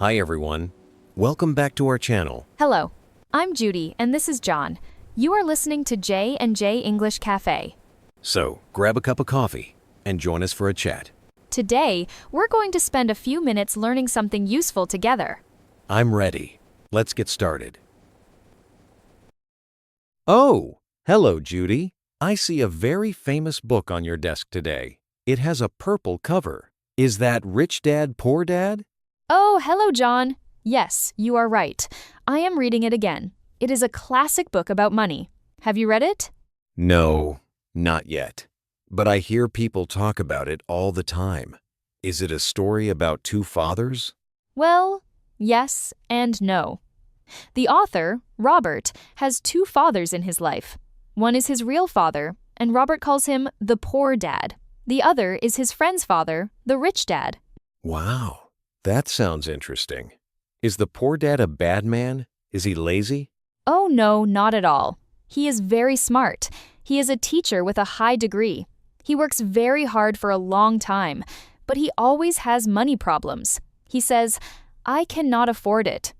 Hi everyone. Welcome back to our channel. Hello, I'm Judy and this is John. You are listening to J&J English Cafe. So, grab a cup of coffee and join us for a chat. Today, we're going to spend a few minutes learning something useful together. I'm ready. Let's get started. Oh, hello Judy. I see a very famous book on your desk today. It has a purple cover. Is that Rich Dad, Poor Dad? Oh, hello, John. Yes, you are right. I am reading it again. It is a classic book about money. Have you read it? No, not yet. But I hear people talk about it all the time. Is it a story about two fathers? Well, yes and no. The author, Robert, has two fathers in his life. One is his real father, and Robert calls him the poor dad. The other is his friend's father, the rich dad. Wow, that sounds interesting. Is the poor dad a bad man? Is he lazy? Oh no, not at all. He is very smart. He is a teacher with a high degree. He works very hard for a long time, but he always has money problems. He says, I cannot afford it.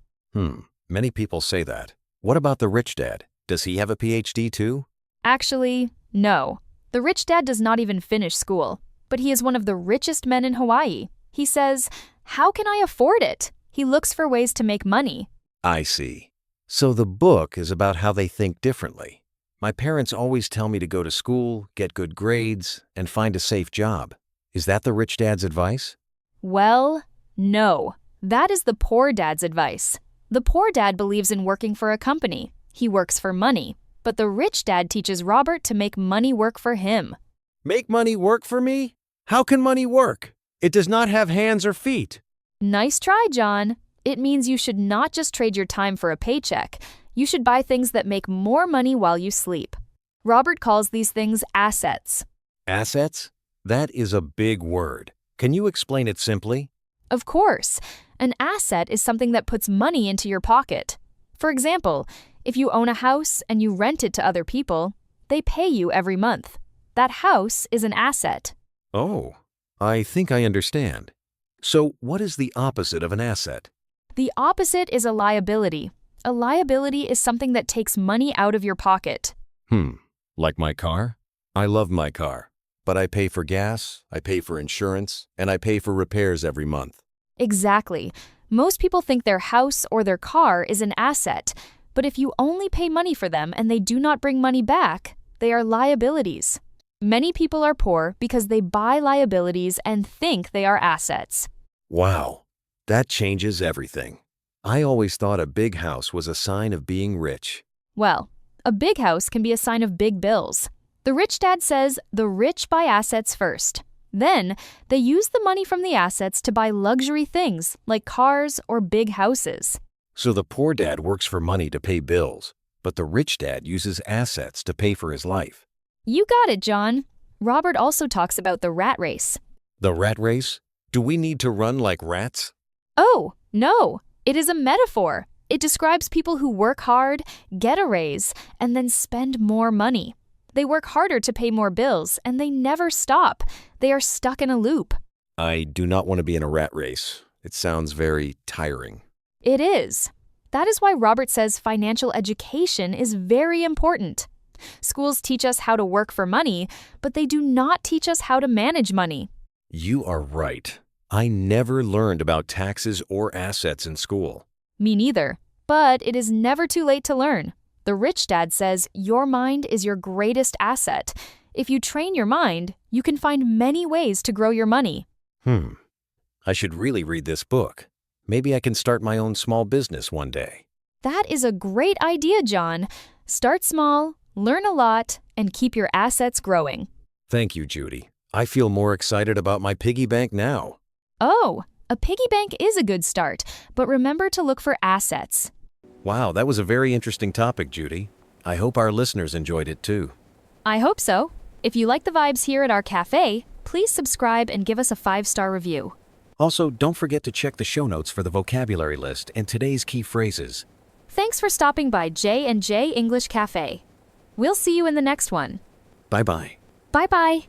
Many people say that. What about the rich dad? Does he have a PhD too? Actually, no. The rich dad does not even finish school, but he is one of the richest men in Hawaii. He says, how can I afford it? He looks for ways to make money. I see. So the book is about how they think differently. My parents always tell me to go to school, get good grades, and find a safe job. Is that the rich dad's advice? Well, no. That is the poor dad's advice. The poor dad believes in working for a company. He works for money. But the rich dad teaches Robert to make money work for him. Make money work for me? How can money work? It does not have hands or feet. Nice try, John. It means you should not just trade your time for a paycheck. You should buy things that make more money while you sleep. Robert calls these things assets. Assets? That is a big word. Can you explain it simply? Of course. An asset is something that puts money into your pocket. For example, if you own a house and you rent it to other people, they pay you every month. That house is an asset. Oh, I think I understand. So what is the opposite of an asset? The opposite is a liability. A liability is something that takes money out of your pocket. Like my car? I love my car, but I pay for gas, I pay for insurance, and I pay for repairs every month. Exactly. Most people think their house or their car is an asset, but if you only pay money for them and they do not bring money back, they are liabilities. Many people are poor because they buy liabilities and think they are assets. Wow, that changes everything. I always thought a big house was a sign of being rich. Well, a big house can be a sign of big bills. The rich dad says the rich buy assets first. Then, they use the money from the assets to buy luxury things like cars or big houses. So the poor dad works for money to pay bills, but the rich dad uses assets to pay for his life. You got it, John. Robert also talks about the rat race. The rat race? Do we need to run like rats? Oh, no. It is a metaphor. It describes people who work hard, get a raise, and then spend more money. They work harder to pay more bills, and they never stop. They are stuck in a loop. I do not want to be in a rat race. It sounds very tiring. It is. That is why Robert says financial education is very important. Schools teach us how to work for money, but they do not teach us how to manage money. You are right. I never learned about taxes or assets in school. Me neither. But it is never too late to learn. The rich dad says your mind is your greatest asset. If you train your mind, you can find many ways to grow your money. I should really read this book. Maybe I can start my own small business one day. That is a great idea, John. Start small, learn a lot, and keep your assets growing. Thank you, Judy. I feel more excited about my piggy bank now. Oh, a piggy bank is a good start, but remember to look for assets. Wow, that was a very interesting topic, Judy. I hope our listeners enjoyed it too. I hope so. If you like the vibes here at our cafe, please subscribe and give us a 5-star review. Also, don't forget to check the show notes for the vocabulary list and today's key phrases. Thanks for stopping by J&J English Cafe. We'll see you in the next one. Bye-bye. Bye-bye.